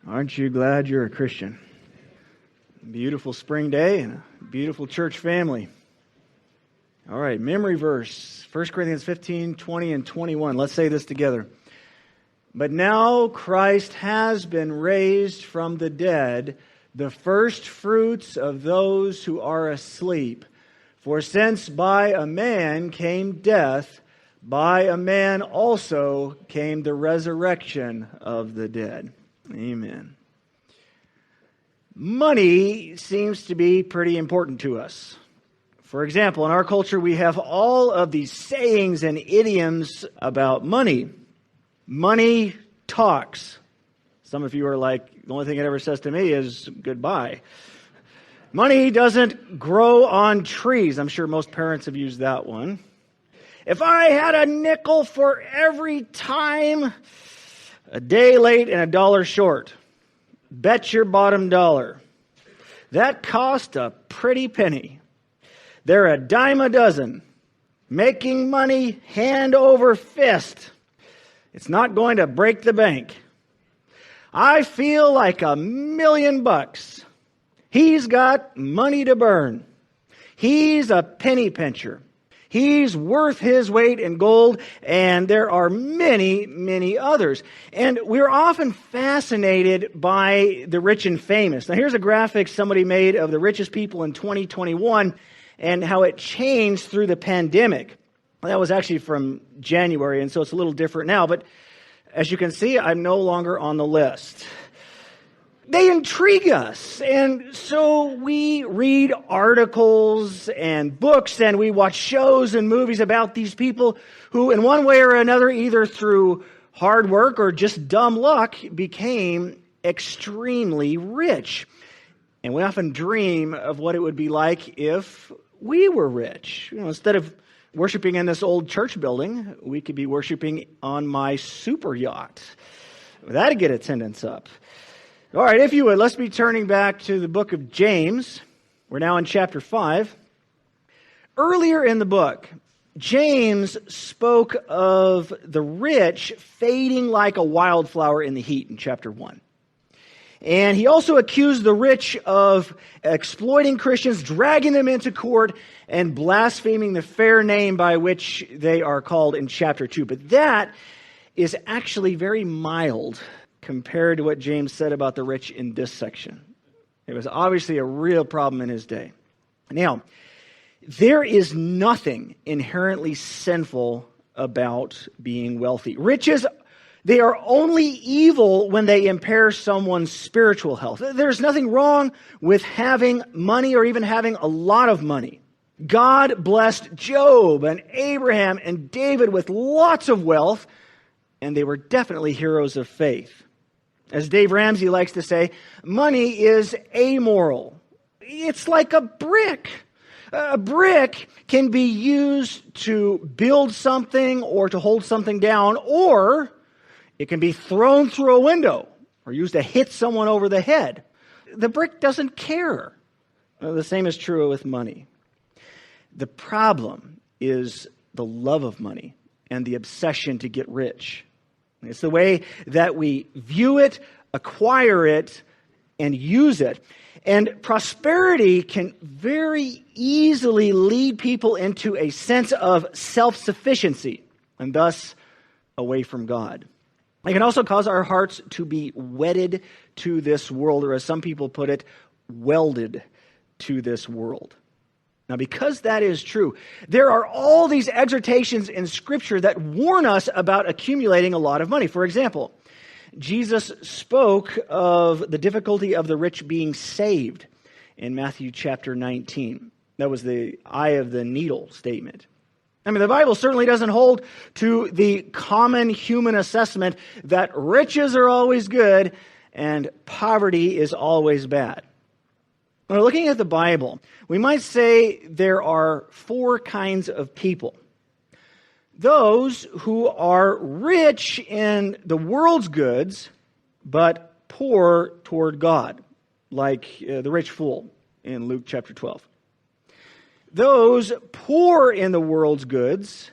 Aren't you glad you're a Christian? Beautiful spring day and a beautiful church family. All right, memory verse, 1 Corinthians 15, 20, and 21. Let's say this together. But now Christ has been raised from the dead, the first fruits of those who are asleep. For since by a man came death, by a man also came the resurrection of the dead. Amen. Money seems to be pretty important to us. For example, in our culture, we have all of these sayings and idioms about money. Money talks. Some of you are like, the only thing it ever says to me is goodbye. Money doesn't grow on trees. I'm sure most parents have used that one. If I had a nickel for every time a day late and a dollar short, bet your bottom dollar. That cost a pretty penny. They're a dime a dozen. Making money hand over fist. It's not going to break the bank. I feel like $1,000,000. He's got money to burn. He's a penny pincher. He's worth his weight in gold, and there are many, many others. And we're often fascinated by the rich and famous. Now, here's a graphic somebody made of the richest people in 2021 and how it changed through the pandemic. That was actually from January, and so it's a little different now. But as you can see, I'm no longer on the list. They intrigue us, and so we read articles and books, and we watch shows and movies about these people who, in one way or another, either through hard work or just dumb luck, became extremely rich. And we often dream of what it would be like if we were rich. Instead of worshiping in this old church building, we could be worshiping on my super yacht. That'd get attendance up. All right, if you would, let's be turning back to the book of James. We're now in chapter 5. Earlier in the book, James spoke of the rich fading like a wildflower in the heat in chapter 1. And he also accused the rich of exploiting Christians, dragging them into court, and blaspheming the fair name by which they are called in chapter 2. But that is actually very mild compared to what James said about the rich in this section. It was obviously a real problem in his day. Now, there is nothing inherently sinful about being wealthy. Riches, they are only evil when they impair someone's spiritual health. There's nothing wrong with having money or even having a lot of money. God blessed Job and Abraham and David with lots of wealth, and they were definitely heroes of faith. As Dave Ramsey likes to say, money is amoral. It's like a brick. A brick can be used to build something or to hold something down, or it can be thrown through a window or used to hit someone over the head. The brick doesn't care. The same is true with money. The problem is the love of money and the obsession to get rich. It's the way that we view it, acquire it, and use it. And prosperity can very easily lead people into a sense of self-sufficiency and thus away from God. It can also cause our hearts to be wedded to this world, or as some people put it, welded to this world. Now, because that is true, there are all these exhortations in Scripture that warn us about accumulating a lot of money. For example, Jesus spoke of the difficulty of the rich being saved in Matthew chapter 19. That was the eye of the needle statement. I mean, the Bible certainly doesn't hold to the common human assessment that riches are always good and poverty is always bad. When we're looking at the Bible, we might say there are 4 kinds of people. Those who are rich in the world's goods, but poor toward God, like the rich fool in Luke chapter 12. Those poor in the world's goods,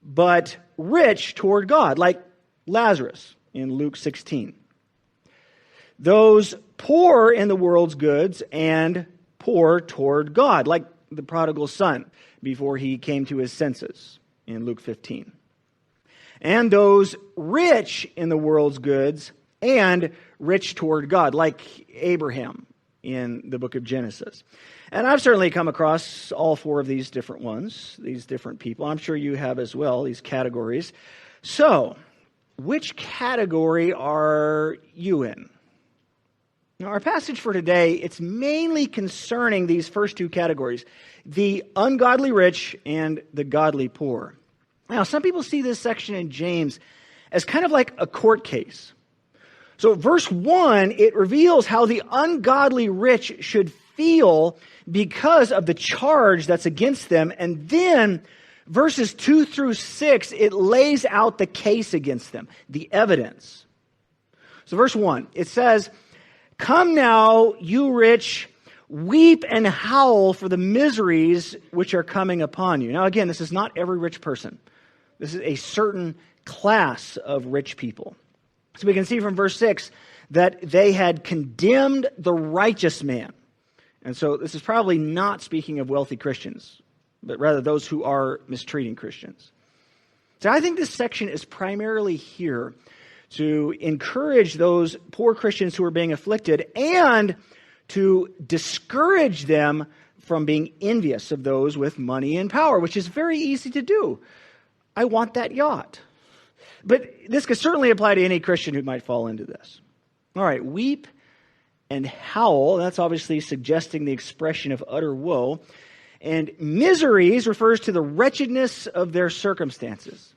but rich toward God, like Lazarus in Luke 16. those poor in the world's goods and poor toward God, like the prodigal son before he came to his senses in Luke 15. And those rich in the world's goods and rich toward God, like Abraham in the book of Genesis. And I've certainly come across all four of these different ones, these different people. I'm sure you have as well, these categories. So, which category are you in? Now, our passage for today, it's mainly concerning these first two categories, the ungodly rich and the godly poor. Now, some people see this section in James as kind of like a court case. So verse 1, it reveals how the ungodly rich should feel because of the charge that's against them. And then verses 2 through 6, it lays out the case against them, the evidence. So verse 1, it says, "Come now, you rich, weep and howl for the miseries which are coming upon you." Now again, this is not every rich person. This is a certain class of rich people. So we can see from verse 6 that they had condemned the righteous man. And so this is probably not speaking of wealthy Christians, but rather those who are mistreating Christians. So I think this section is primarily here to encourage those poor Christians who are being afflicted and to discourage them from being envious of those with money and power, which is very easy to do. I want that yacht. But this could certainly apply to any Christian who might fall into this. All right, weep and howl. That's obviously suggesting the expression of utter woe. And miseries refers to the wretchedness of their circumstances.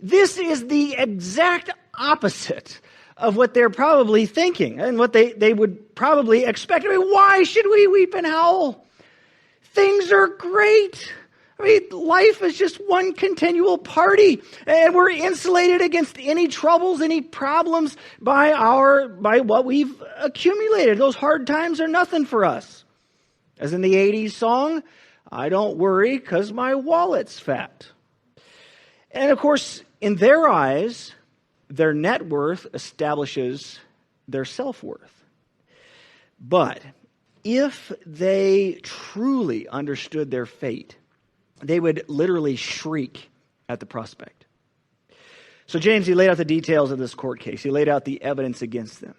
This is the exact opposite of what they're probably thinking and what they would probably expect. I mean, why should we weep and howl? Things are great. I mean, life is just one continual party, and we're insulated against any troubles, any problems by what we've accumulated. Those hard times are nothing for us. As in the 80s song, I don't worry because my wallet's fat. And of course, in their eyes, their net worth establishes their self-worth. But if they truly understood their fate, they would literally shriek at the prospect. So James, he laid out the details of this court case. He laid out the evidence against them.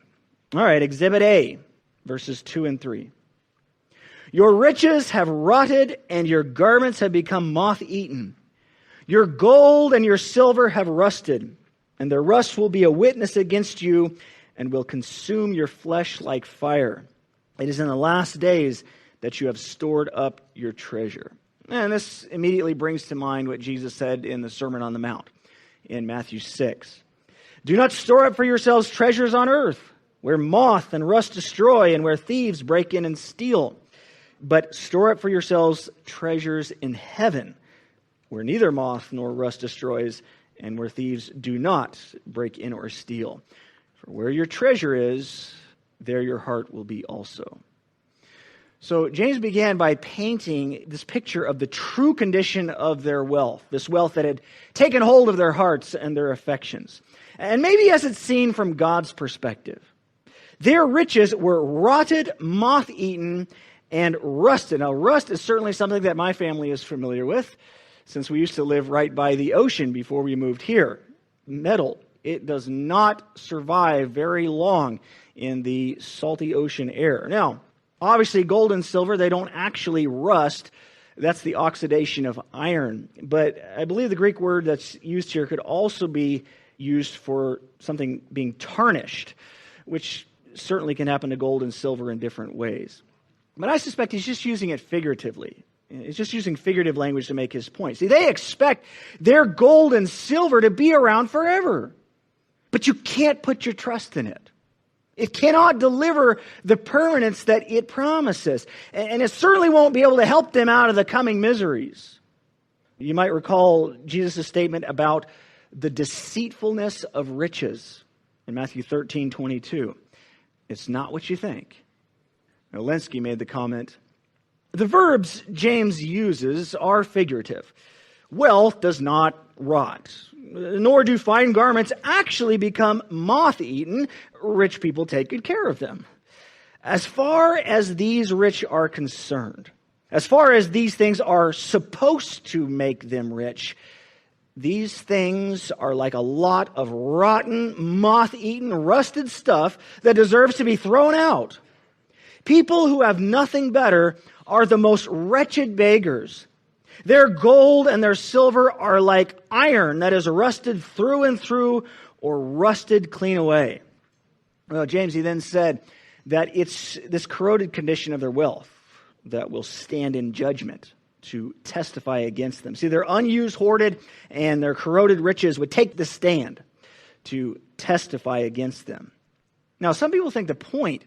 All right, Exhibit A, verses 2 and 3. "Your riches have rotted, and your garments have become moth-eaten. Your gold and your silver have rusted, and their rust will be a witness against you, and will consume your flesh like fire. It is in the last days that you have stored up your treasure." And this immediately brings to mind what Jesus said in the Sermon on the Mount in Matthew 6. "Do not store up for yourselves treasures on earth, where moth and rust destroy and where thieves break in and steal. But store up for yourselves treasures in heaven, where neither moth nor rust destroys and where thieves do not break in or steal. For where your treasure is, there your heart will be also." So James began by painting this picture of the true condition of their wealth, this wealth that had taken hold of their hearts and their affections. And maybe as it's seen from God's perspective, their riches were rotted, moth-eaten, and rusted. Now, rust is certainly something that my family is familiar with, since we used to live right by the ocean before we moved here. Metal, it does not survive very long in the salty ocean air. Now, obviously, gold and silver, they don't actually rust. That's the oxidation of iron. But I believe the Greek word that's used here could also be used for something being tarnished, which certainly can happen to gold and silver in different ways. But I suspect he's just using it figuratively. He's just using figurative language to make his point. See, they expect their gold and silver to be around forever. But you can't put your trust in it. It cannot deliver the permanence that it promises. And it certainly won't be able to help them out of the coming miseries. You might recall Jesus' statement about the deceitfulness of riches in Matthew 13:22. It's not what you think. Now, Lenski made the comment, "The verbs James uses are figurative. Wealth does not rot. nor do fine garments actually become moth-eaten. Rich people take good care of them. As far as these rich are concerned, as far as these things are supposed to make them rich, these things are like a lot of rotten, moth-eaten, rusted stuff that deserves to be thrown out. People who have nothing better are the most wretched beggars. Their gold and their silver are like iron that is rusted through and through or rusted clean away. Well, James, he then said that it's this corroded condition of their wealth that will stand in judgment to testify against them. See, their unused, hoarded, and their corroded riches would take the stand to testify against them. Now, some people think the point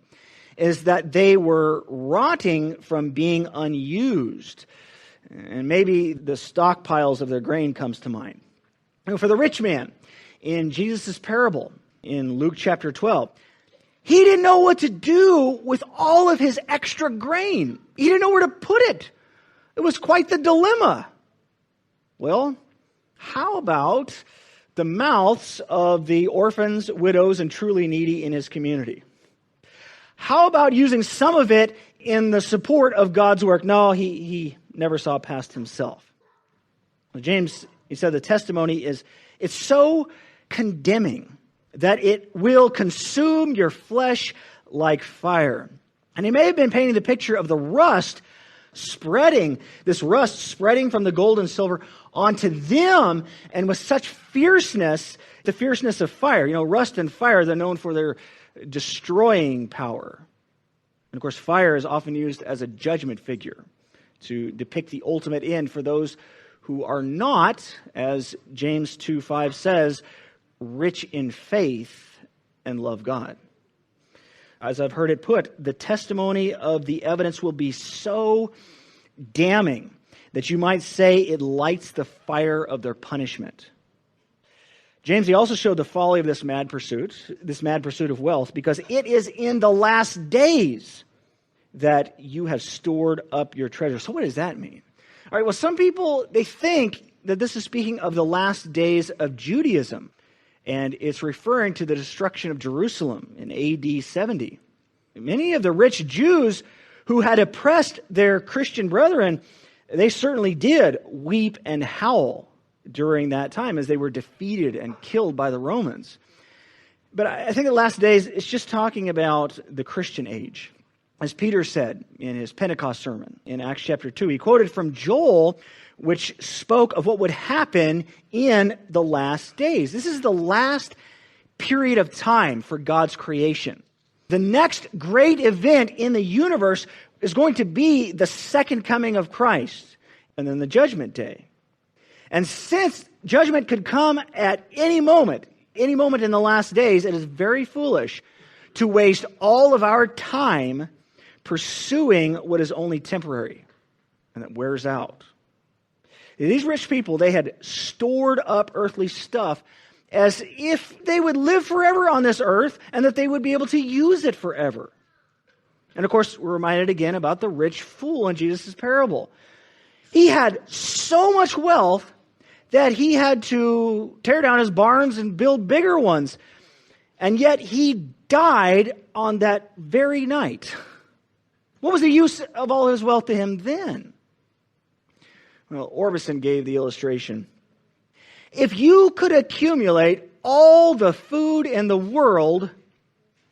is that they were rotting from being unused. And maybe the stockpiles of their grain comes to mind. For the rich man in Jesus' parable in Luke chapter 12, he didn't know what to do with all of his extra grain. He didn't know where to put it. It was quite the dilemma. Well, how about the mouths of the orphans, widows, and truly needy in his community? How about using some of it in the support of God's work? No, he never saw past himself. Well, James, he said the testimony it's so condemning that it will consume your flesh like fire. And he may have been painting the picture of the rust spreading from the gold and silver onto them, and with such fierceness, the fierceness of fire. You know, rust and fire, they're known for their destroying power. And of course, fire is often used as a judgment figure to depict the ultimate end for those who are not, as James 2:5 says, rich in faith and love God. As I've heard it put, the testimony of the evidence will be so damning that you might say it lights the fire of their punishment. James, he also showed the folly of this mad pursuit of wealth, because it is in the last days that you have stored up your treasure. So what does that mean? All right, well, some people, they think that this is speaking of the last days of Judaism, and it's referring to the destruction of Jerusalem in AD 70. Many of the rich Jews who had oppressed their Christian brethren, they certainly did weep and howl during that time as they were defeated and killed by the Romans. But I think the last days, it's just talking about the Christian age. As Peter said in his Pentecost sermon in Acts chapter 2, he quoted from Joel, which spoke of what would happen in the last days. This is the last period of time for God's creation. The next great event in the universe is going to be the second coming of Christ, and then the judgment day. And since judgment could come at any moment in the last days, it is very foolish to waste all of our time pursuing what is only temporary and that wears out. These rich people, they had stored up earthly stuff as if they would live forever on this earth and that they would be able to use it forever. And of course, we're reminded again about the rich fool in Jesus' parable. He had so much wealth that he had to tear down his barns and build bigger ones. And yet he died on that very night. What was the use of all his wealth to him then? Well, Orbison gave the illustration. If you could accumulate all the food in the world,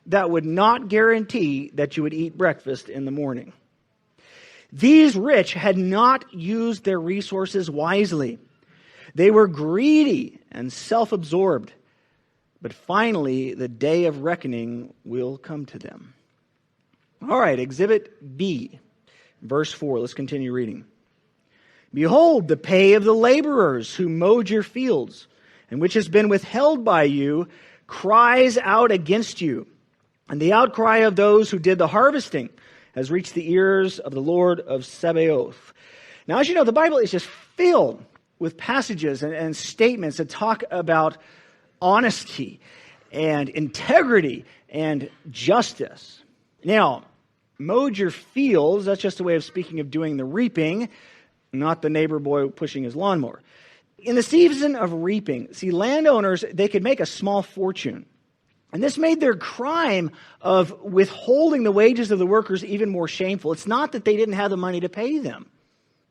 that would not guarantee that you would eat breakfast in the morning. These rich had not used their resources wisely. They were greedy and self-absorbed. But finally, the day of reckoning will come to them. All right, Exhibit B, verse 4. Let's continue reading. Behold, the pay of the laborers who mowed your fields, and which has been withheld by you, cries out against you. And the outcry of those who did the harvesting has reached the ears of the Lord of Sabaoth. Now, as you know, the Bible is just filled with passages and statements that talk about honesty and integrity and justice. Now, mowed your fields, that's just a way of speaking of doing the reaping, not the neighbor boy pushing his lawnmower. In the season of reaping, see, landowners, they could make a small fortune. And this made their crime of withholding the wages of the workers even more shameful. It's not that they didn't have the money to pay them.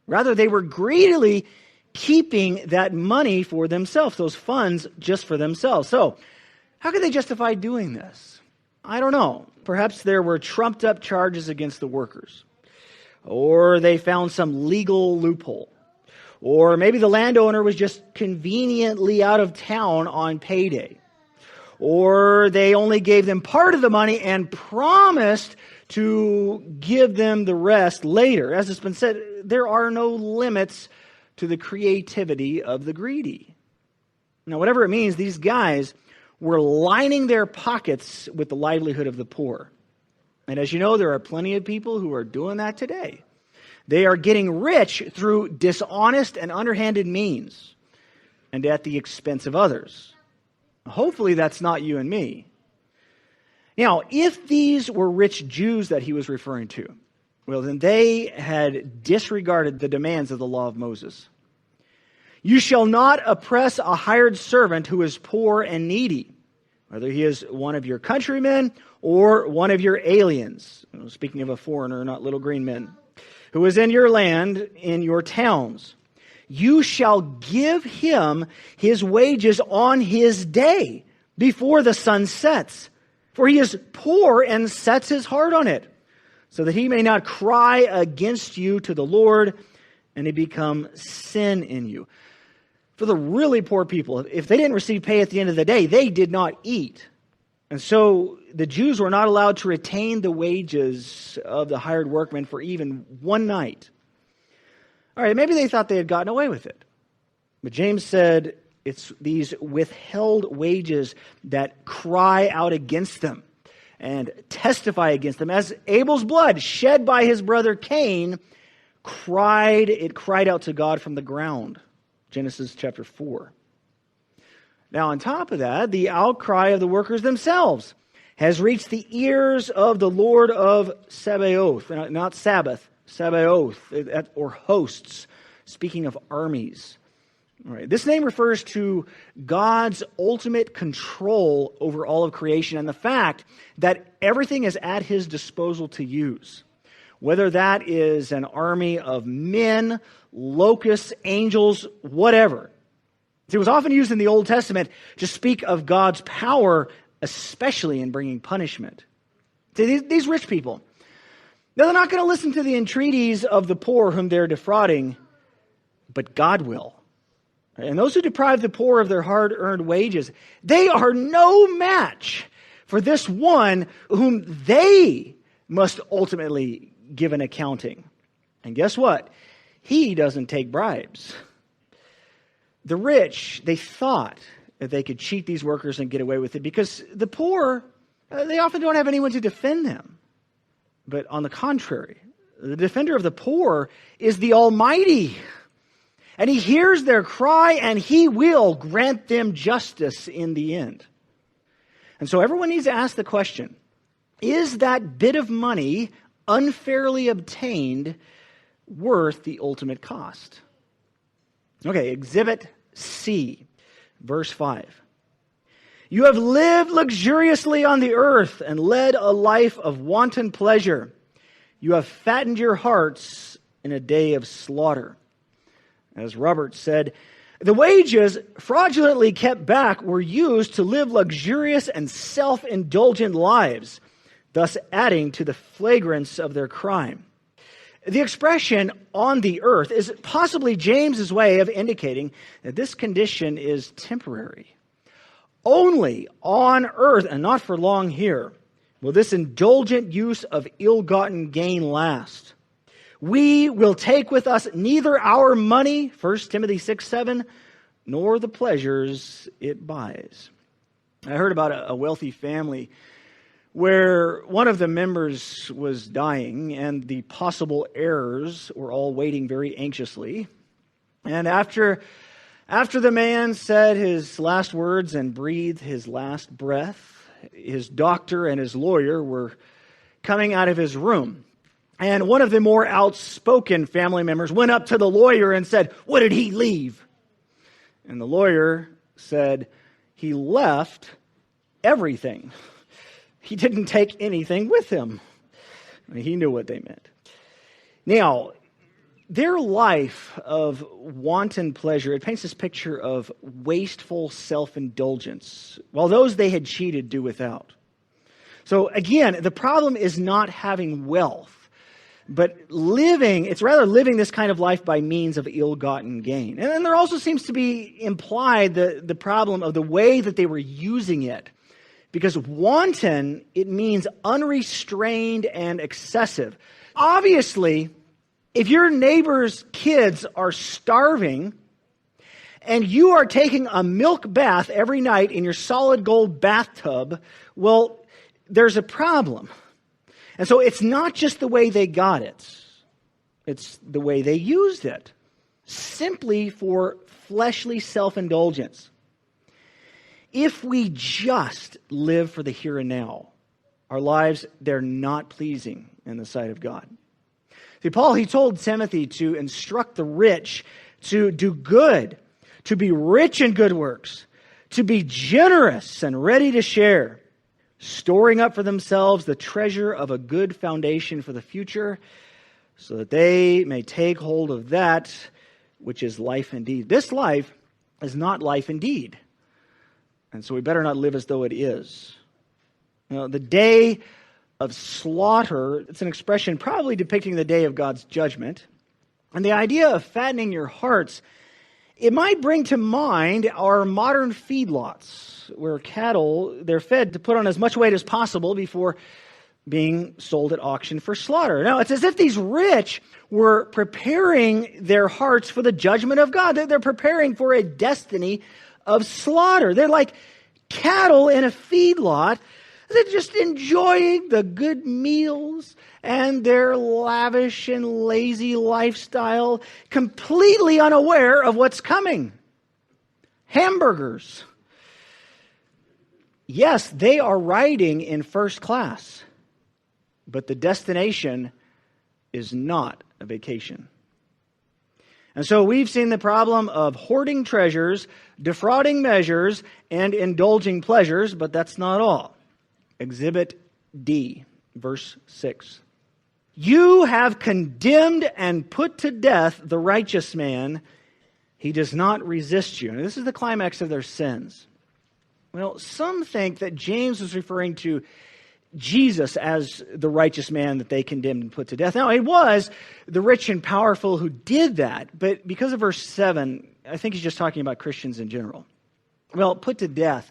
Rather, they were greedily keeping that money for themselves, those funds just for themselves. So, how could they justify doing this? I don't know. Perhaps there were trumped up charges against the workers. Or they found some legal loophole. Or maybe the landowner was just conveniently out of town on payday. Or they only gave them part of the money and promised to give them the rest later. As it's been said, there are no limits to the creativity of the greedy. Now, whatever it means, these guys were lining their pockets with the livelihood of the poor. And as you know, there are plenty of people who are doing that today. They are getting rich through dishonest and underhanded means and at the expense of others. Hopefully that's not you and me. Now, if these were rich Jews that he was referring to, well, then they had disregarded the demands of the law of Moses. You shall not oppress a hired servant who is poor and needy, whether he is one of your countrymen or one of your aliens. Speaking of a foreigner, not little green men, who is in your land, in your towns. You shall give him his wages on his day before the sun sets. For he is poor and sets his heart on it, so that he may not cry against you to the Lord and it become sin in you. For the really poor people, if they didn't receive pay at the end of the day, they did not eat. And so the Jews were not allowed to retain the wages of the hired workmen for even one night. All right, maybe they thought they had gotten away with it. But James said it's these withheld wages that cry out against them and testify against them. As Abel's blood shed by his brother Cain cried out to God from the ground. Genesis chapter 4. Now, on top of that, the outcry of the workers themselves has reached the ears of the Lord of Sabaoth, not Sabbath, Sabaoth, or hosts, speaking of armies. All right. This name refers to God's ultimate control over all of creation and the fact that everything is at his disposal to use. Whether that is an army of men, locusts, angels, whatever. It was often used in the Old Testament to speak of God's power, especially in bringing punishment. See, these rich people, they're not going to listen to the entreaties of the poor whom they're defrauding, but God will. And those who deprive the poor of their hard-earned wages, they are no match for this one whom they must ultimately give an accounting. And guess what? He doesn't take bribes. The rich, they thought that they could cheat these workers and get away with it because the poor, they often don't have anyone to defend them. But on the contrary, the defender of the poor is the Almighty. And he hears their cry and he will grant them justice in the end. And so everyone needs to ask the question, is that bit of money unfairly obtained worth the ultimate cost? Okay, Exhibit C, verse 5. You have lived luxuriously on the earth and led a life of wanton pleasure. You have fattened your hearts in a day of slaughter. As Roberts said, the wages fraudulently kept back were used to live luxurious and self-indulgent lives, thus adding to the flagrance of their crime. The expression on the earth is possibly James's way of indicating that this condition is temporary. Only on earth, and not for long here, will this indulgent use of ill-gotten gain last. We will take with us neither our money, 1 Timothy 6:7, nor the pleasures it buys. I heard about a wealthy family where one of the members was dying and the possible heirs were all waiting very anxiously. And after the man said his last words and breathed his last breath, his doctor and his lawyer were coming out of his room. And one of the more outspoken family members went up to the lawyer and said, "What did he leave?" And the lawyer said he left everything. He didn't take anything with him. He knew what they meant. Now, their life of wanton pleasure, it paints this picture of wasteful self-indulgence, while those they had cheated do without. So again, the problem is not having wealth, but it's rather living this kind of life by means of ill-gotten gain. And then there also seems to be implied the problem of the way that they were using it. Because wanton, it means unrestrained and excessive. Obviously, if your neighbor's kids are starving and you are taking a milk bath every night in your solid gold bathtub, well, there's a problem. And so it's not just the way they got it. It's the way they used it. Simply for fleshly self-indulgence. If we just live for the here and now, our lives, they're not pleasing in the sight of God. See, Paul, he told Timothy to instruct the rich to do good, to be rich in good works, to be generous and ready to share, storing up for themselves the treasure of a good foundation for the future, so that they may take hold of that which is life indeed. This life is not life indeed. And so we better not live as though it is. The day of slaughter, it's an expression probably depicting the day of God's judgment. And the idea of fattening your hearts, it might bring to mind our modern feedlots, where cattle, they're fed to put on as much weight as possible before being sold at auction for slaughter. Now, it's as if these rich were preparing their hearts for the judgment of God. They're preparing for a destiny of slaughter. They're like cattle in a feedlot. They're just enjoying the good meals and their lavish and lazy lifestyle, completely unaware of what's coming. Hamburgers. Yes, they are riding in first class, but the destination is not a vacation. And so we've seen the problem of hoarding treasures, defrauding measures, and indulging pleasures, but that's not all. Exhibit D, verse 6. You have condemned and put to death the righteous man. He does not resist you. And this is the climax of their sins. Well, some think that James was referring to Jesus as the righteous man that they condemned and put to death. Now, it was the rich and powerful who did that, but because of verse 7, I think he's just talking about Christians in general. Well, put to death.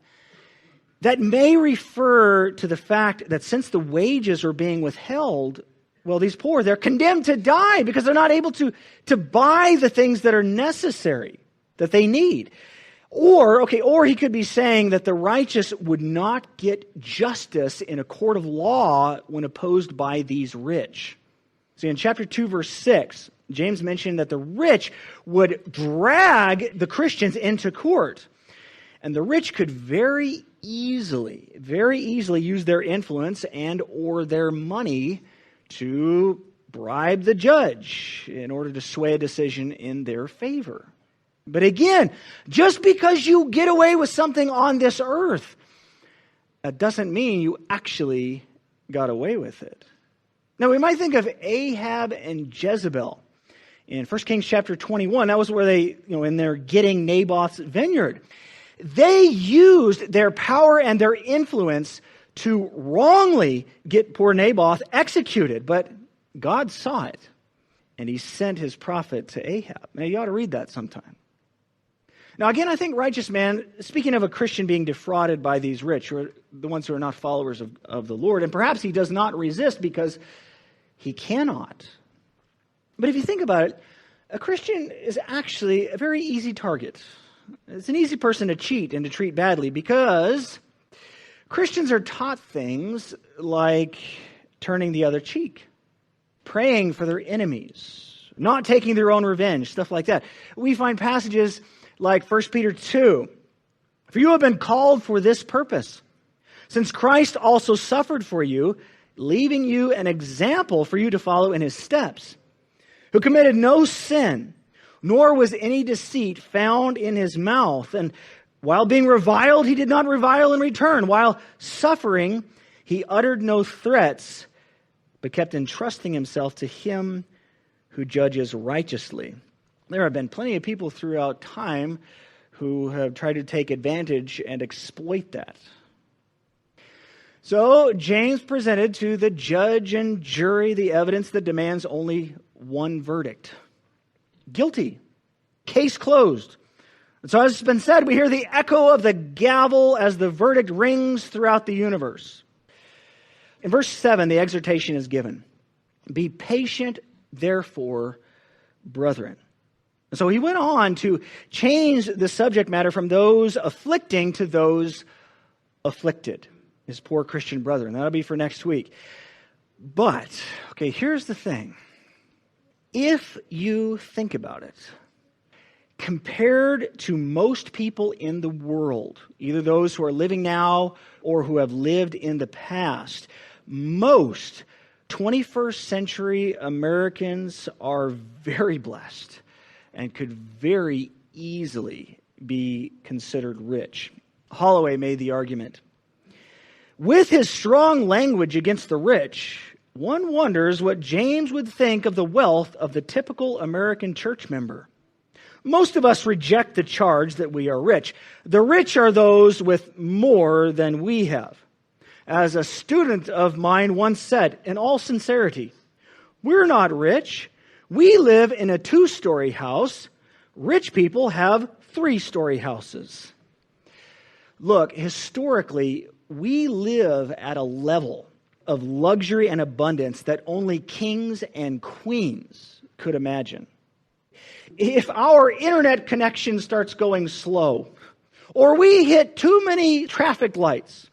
That may refer to the fact that since the wages are being withheld, well, these poor, they're condemned to die because they're not able to buy the things that are necessary, that they need. Or he could be saying that the righteous would not get justice in a court of law when opposed by these rich. See, in chapter 2, verse 6, James mentioned that the rich would drag the Christians into court. And the rich could very easily use their influence and or their money to bribe the judge in order to sway a decision in their favor. But again, just because you get away with something on this earth, that doesn't mean you actually got away with it. Now, we might think of Ahab and Jezebel. In 1 Kings chapter 21, that was where they, in their getting Naboth's vineyard. They used their power and their influence to wrongly get poor Naboth executed, but God saw it, and he sent his prophet to Ahab. Now, you ought to read that sometime. Now, again, I think righteous man, speaking of a Christian being defrauded by these rich, or the ones who are not followers of the Lord, and perhaps he does not resist because he cannot. But if you think about it, a Christian is actually a very easy target. It's an easy person to cheat and to treat badly because Christians are taught things like turning the other cheek, praying for their enemies, not taking their own revenge, stuff like that. We find passages like 1 Peter 2. For you have been called for this purpose, since Christ also suffered for you, leaving you an example for you to follow in his steps, who committed no sin, nor was any deceit found in his mouth. And while being reviled, he did not revile in return. While suffering, he uttered no threats, but kept entrusting himself to him who judges righteously. There have been plenty of people throughout time who have tried to take advantage and exploit that. So James presented to the judge and jury the evidence that demands only one verdict. Guilty. Case closed. And so as has been said, we hear the echo of the gavel as the verdict rings throughout the universe. In verse 7, the exhortation is given. Be patient, therefore, brethren. And so he went on to change the subject matter from those afflicting to those afflicted, his poor Christian brethren. That'll be for next week. But, okay, here's the thing. If you think about it, compared to most people in the world, either those who are living now or who have lived in the past, most 21st century Americans are very blessed and could very easily be considered rich. Holloway made the argument. With his strong language against the rich, one wonders what James would think of the wealth of the typical American church member. Most of us reject the charge that we are rich. The rich are those with more than we have. As a student of mine once said, in all sincerity, we're not rich. We live in a 2-story house. Rich people have 3-story houses. Look, historically, we live at a level of luxury and abundance that only kings and queens could imagine. If our internet connection starts going slow, or we hit too many traffic lights,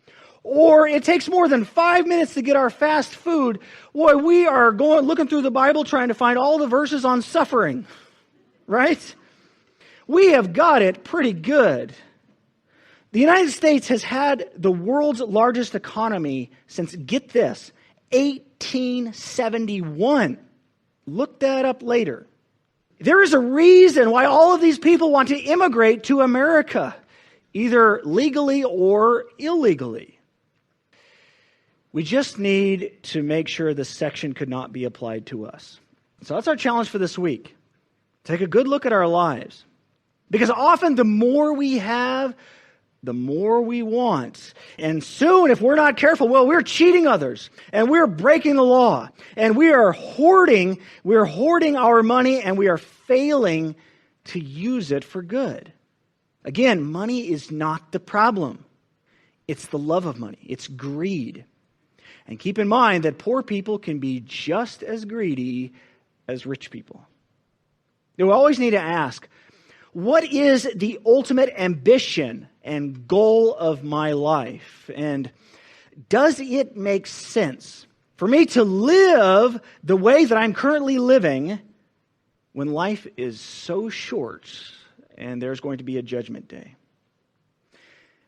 or it takes more than 5 minutes to get our fast food, boy, we are looking through the Bible trying to find all the verses on suffering, right? We have got it pretty good. The United States has had the world's largest economy since, get this, 1871. Look that up later. There is a reason why all of these people want to immigrate to America, either legally or illegally. We just need to make sure this section could not be applied to us. So that's our challenge for this week. Take a good look at our lives. Because often the more we have, the more we want. And soon, if we're not careful, well, we're cheating others and we're breaking the law and we're hoarding our money and we are failing to use it for good. Again, money is not the problem. It's the love of money. It's greed. And keep in mind that poor people can be just as greedy as rich people. We always need to ask, what is the ultimate ambition and goal of my life? And does it make sense for me to live the way that I'm currently living when life is so short and there's going to be a judgment day?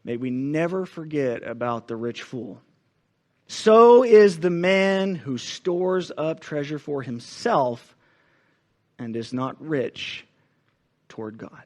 May we never forget about the rich fool. So is the man who stores up treasure for himself and is not rich toward God.